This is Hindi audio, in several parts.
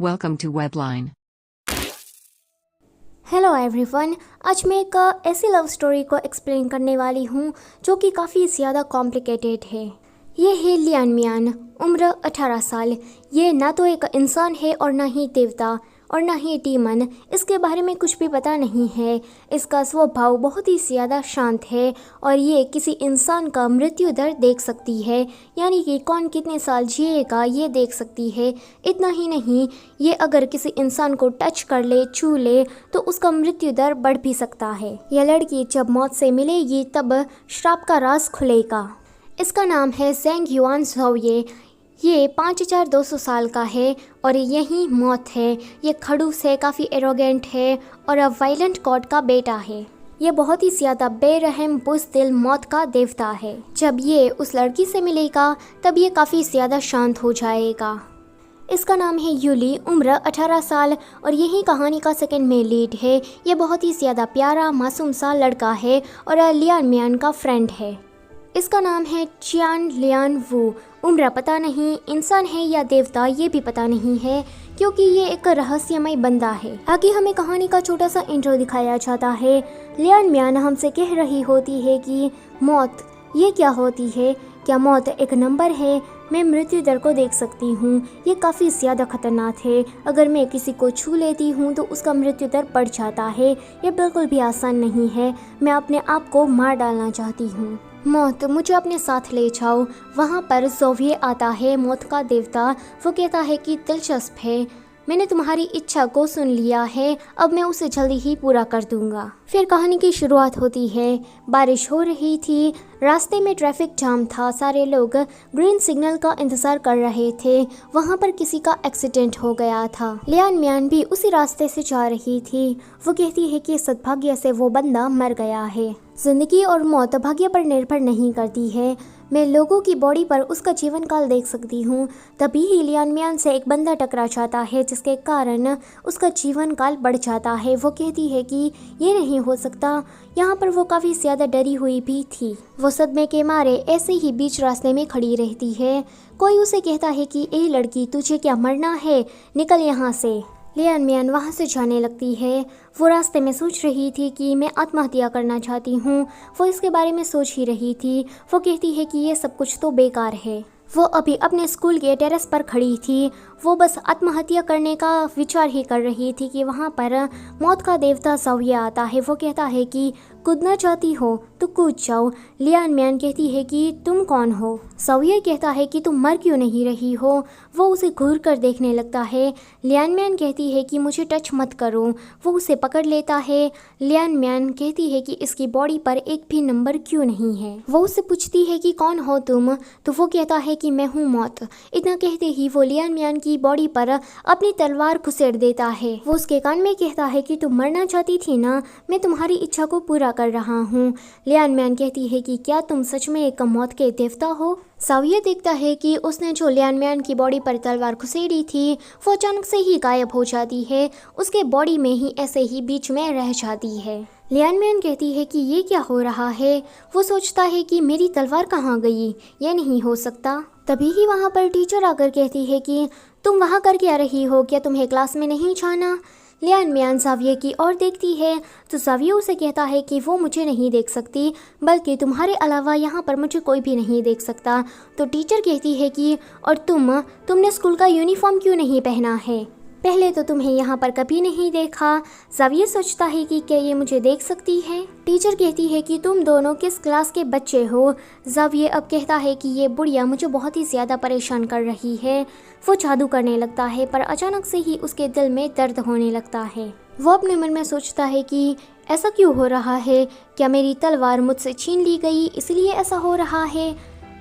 Welcome to Webline. Hello everyone, आज मैं एक ऐसी लव स्टोरी को एक्सप्लेन करने वाली हूँ जो कि काफ़ी ज़्यादा कॉम्प्लिकेटेड है। ये है लियान मियान, उम्र 18 साल। ये ना तो एक इंसान है और ना ही देवता और ना ही डीमन। इसके बारे में कुछ भी पता नहीं है। इसका स्वभाव बहुत ही ज़्यादा शांत है और ये किसी इंसान का मृत्यु दर देख सकती है, यानी कि कौन कितने साल जिएगा ये देख सकती है। इतना ही नहीं, ये अगर किसी इंसान को टच कर ले, छू ले, तो उसका मृत्यु दर बढ़ भी सकता है। यह लड़की जब मौत से मिलेगी तब श्राप का राज खुलेगा। इसका नाम है ज़ेंग युआन ज़ोये। ये 5200 साल का है और यही मौत है। ये खड़ूस है, काफ़ी एरोगेंट है और वायलेंट गॉड का बेटा है। ये बहुत ही ज़्यादा बेरहम बुज़दिल मौत का देवता है। जब ये उस लड़की से मिलेगा तब ये काफ़ी ज़्यादा शांत हो जाएगा। इसका नाम है यूली, उम्र 18 साल और यही कहानी का सेकंड में लीड है। ये बहुत ही ज़्यादा प्यारा मासूम सा लड़का है और लियान मियान का फ्रेंड है। इसका नाम है चियान लियान वू। उम्र पता नहीं, इंसान है या देवता ये भी पता नहीं है, क्योंकि ये एक रहस्यमय बंदा है। आगे हमें कहानी का छोटा सा इंट्रो दिखाया जाता है। लियान मियान हमसे कह रही होती है कि मौत ये क्या होती है, क्या मौत एक नंबर है? मैं मृत्यु दर को देख सकती हूँ, ये काफ़ी ज़्यादा खतरनाक है। अगर मैं किसी को छू लेती हूँ तो उसका मृत्यु दर बढ़ जाता है। ये बिल्कुल भी आसान नहीं है। मैं अपने आप को मार डालना चाहती हूँ। मौत, मुझे अपने साथ ले जाओ। वहाँ पर ज़ोये आता है, मौत का देवता। वो कहता है कि दिलचस्प है, मैंने तुम्हारी इच्छा को सुन लिया है, अब मैं उसे जल्दी ही पूरा कर दूंगा। फिर कहानी की शुरुआत होती है। बारिश हो रही थी, रास्ते में ट्रैफिक जाम था, सारे लोग ग्रीन सिग्नल का इंतजार कर रहे थे। वहाँ पर किसी का एक्सीडेंट हो गया था। लियान मियान भी उसी रास्ते से जा रही थी। वो कहती है कि सद्भाग्य से वो बंदा मर गया है। जिंदगी और मौत भाग्य पर निर्भर नहीं करती है। मैं लोगों की बॉडी पर उसका जीवन काल देख सकती हूँ। तभी ही लियान मियान से एक बंदा टकरा जाता है, जिसके कारण उसका जीवन काल बढ़ जाता है। वो कहती है कि ये नहीं हो सकता। यहाँ पर वो काफ़ी ज़्यादा डरी हुई भी थी। वो सदमे के मारे ऐसे ही बीच रास्ते में खड़ी रहती है। कोई उसे कहता है कि ए लड़की, तुझे क्या मरना है, निकल यहाँ से। लियान मियान वहाँ से जाने लगती है। वो रास्ते में सोच रही थी कि मैं आत्महत्या करना चाहती हूँ। वो इसके बारे में सोच ही रही थी। वो कहती है कि ये सब कुछ तो बेकार है। वो अभी अपने स्कूल के टेरेस पर खड़ी थी। वो बस आत्महत्या करने का विचार ही कर रही थी कि वहाँ पर मौत का देवता ज़ोये आता है। वो कहता है कि कूदना चाहती हो तो कूद जाओ। लियान मियान कहती है कि तुम कौन हो? ज़ोये कहता है कि तुम मर क्यों नहीं रही हो? वो उसे घूर कर देखने लगता है। लियान मियान कहती है कि मुझे टच मत करो। वो उसे पकड़ लेता है। लियान मियान कहती है कि इसकी बॉडी पर एक भी नंबर क्यों नहीं है। वो उससे पूछती है कि कौन हो तुम? तो वो कहता है कि मैं हूँ मौत। इतना कहते ही वो लियान मियान की बॉडी पर अपनी तलवार घुसेड़ देता है। वो उसके कान में कहता है कि तुम मरना चाहती थी ना, मैं तुम्हारी इच्छा को पूरा कर रहा हूँ। लियान मियान कहती है कि क्या तुम सच में एक मौत के देवता हो? ज़ोये देखता है कि उसने जो लियान मियान की बॉडी पर तलवार घुसेड़ी थी वो अचानक से ही गायब हो जाती है। उसके बॉडी में ही ऐसे ही बीच में रह जाती है। लियान मियान कहती है कि ये क्या हो रहा है? वो सोचता है कि मेरी तलवार कहाँ गई, ये नहीं हो सकता। तभी ही वहाँ पर टीचर आकर कहती है कि तुम वहाँ कर क्या रही हो, क्या तुम्हें क्लास में नहीं जाना? लियान मियान ज़ोये की ओर देखती है तो ज़ोये उसे कहता है कि वो मुझे नहीं देख सकती, बल्कि तुम्हारे अलावा यहाँ पर मुझे कोई भी नहीं देख सकता। तो टीचर कहती है कि और तुमने स्कूल का यूनिफॉर्म क्यों नहीं पहना है? पहले तो तुम्हें यहाँ पर कभी नहीं देखा। ज़ोये सोचता है कि क्या ये मुझे देख सकती है? टीचर कहती है कि तुम दोनों किस क्लास के बच्चे हो? ज़ोये अब कहता है कि ये बुढ़िया मुझे बहुत ही ज़्यादा परेशान कर रही है। वो जादू करने लगता है, पर अचानक से ही उसके दिल में दर्द होने लगता है। वो अपने मन में सोचता है कि ऐसा क्यों हो रहा है? क्या मेरी तलवार मुझसे छीन ली गई, इसलिए ऐसा हो रहा है?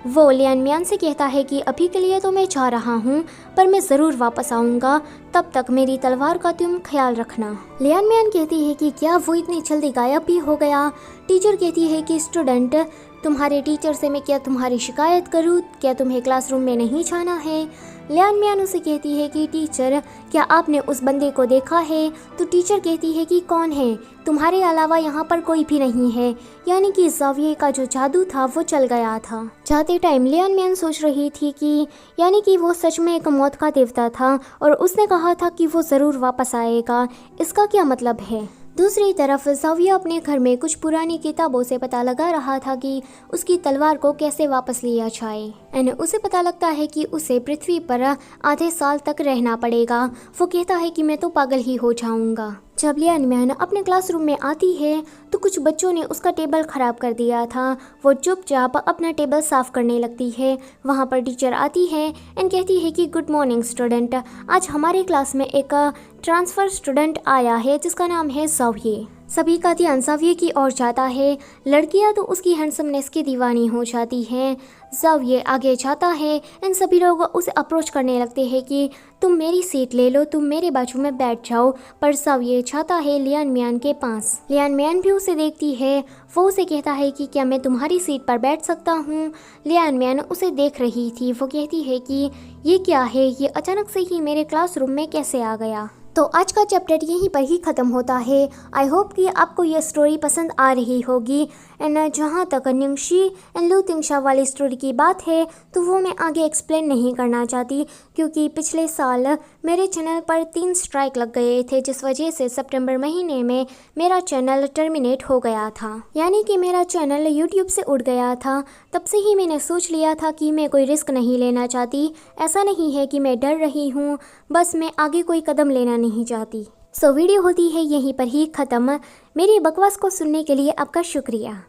वो लियान मियान से कहता है कि अभी के लिए तो मैं जा रहा हूँ, पर मैं ज़रूर वापस आऊँगा, तब तक मेरी तलवार का तुम ख्याल रखना। लियान मियान कहती है कि क्या वो इतनी जल्दी गायब भी हो गया? टीचर कहती है कि स्टूडेंट, तुम्हारे टीचर से मैं क्या तुम्हारी शिकायत करूँ? क्या तुम्हें क्लासरूम में नहीं जाना है? लियान मियान उसे कहती है कि टीचर, क्या आपने उस बंदे को देखा है? तो टीचर कहती है कि कौन है? तुम्हारे अलावा यहाँ पर कोई भी नहीं है। यानी कि ज़ाविये का जो जादू था वो चल गया था। जाते टाइम लियान मियान सोच रही थी कि यानी कि वो सच में एक मौत का देवता था और उसने कहा था कि वो ज़रूर वापस आएगा। इसका क्या मतलब है? दूसरी तरफ ज़ाविया अपने घर में कुछ पुरानी किताबों से पता लगा रहा था कि उसकी तलवार को कैसे वापस लिया जाए। एंड उसे पता लगता है कि उसे पृथ्वी पर आधे साल तक रहना पड़ेगा। वो कहता है कि मैं तो पागल ही हो जाऊंगा। जब लियान मियान अपने क्लासरूम में आती है तो कुछ बच्चों ने उसका टेबल ख़राब कर दिया था। वो चुपचाप अपना टेबल साफ़ करने लगती है। वहाँ पर टीचर आती है एंड कहती है कि गुड मॉर्निंग स्टूडेंट, आज हमारे क्लास में एक ट्रांसफ़र स्टूडेंट आया है जिसका नाम है ज़ाविये। सभी का ध्यान ज़ाविये की ओर जाता है। लड़कियां तो उसकी हैंडसमनेस की दीवानी हो जाती हैं। ज़ाविये आगे जाता है एंड सभी लोग उसे अप्रोच करने लगते हैं कि तुम मेरी सीट ले लो, तुम मेरे बाजू में बैठ जाओ। पर ज़ाविये जाता है लियान मियान के पास। लियान मियान भी उसे देखती है। वो उसे कहता है कि क्या मैं तुम्हारी सीट पर बैठ सकता हूँ? लियान मियान उसे देख रही थी। वो कहती है कि ये क्या है, ये अचानक से ही मेरे क्लासरूम में कैसे आ गया? तो आज का चैप्टर यहीं पर ही ख़त्म होता है। आई होप कि आपको ये स्टोरी पसंद आ रही होगी। एंड जहाँ तक निंगशी एंड लू तिंगशा वाली स्टोरी की बात है तो वो मैं आगे एक्सप्लेन नहीं करना चाहती, क्योंकि पिछले साल मेरे चैनल पर 3 स्ट्राइक लग गए थे, जिस वजह से सितंबर महीने में मेरा चैनल टर्मिनेट हो गया था। यानी कि मेरा चैनल यूट्यूब से उड़ गया था। तब से ही मैंने सोच लिया था कि मैं कोई रिस्क नहीं लेना चाहती। ऐसा नहीं है कि मैं डर रही हूँ, बस मैं आगे कोई कदम लेना नहीं चाहती। सो वीडियो होती है यहीं पर ही ख़त्म। मेरी बकवास को सुनने के लिए आपका शुक्रिया।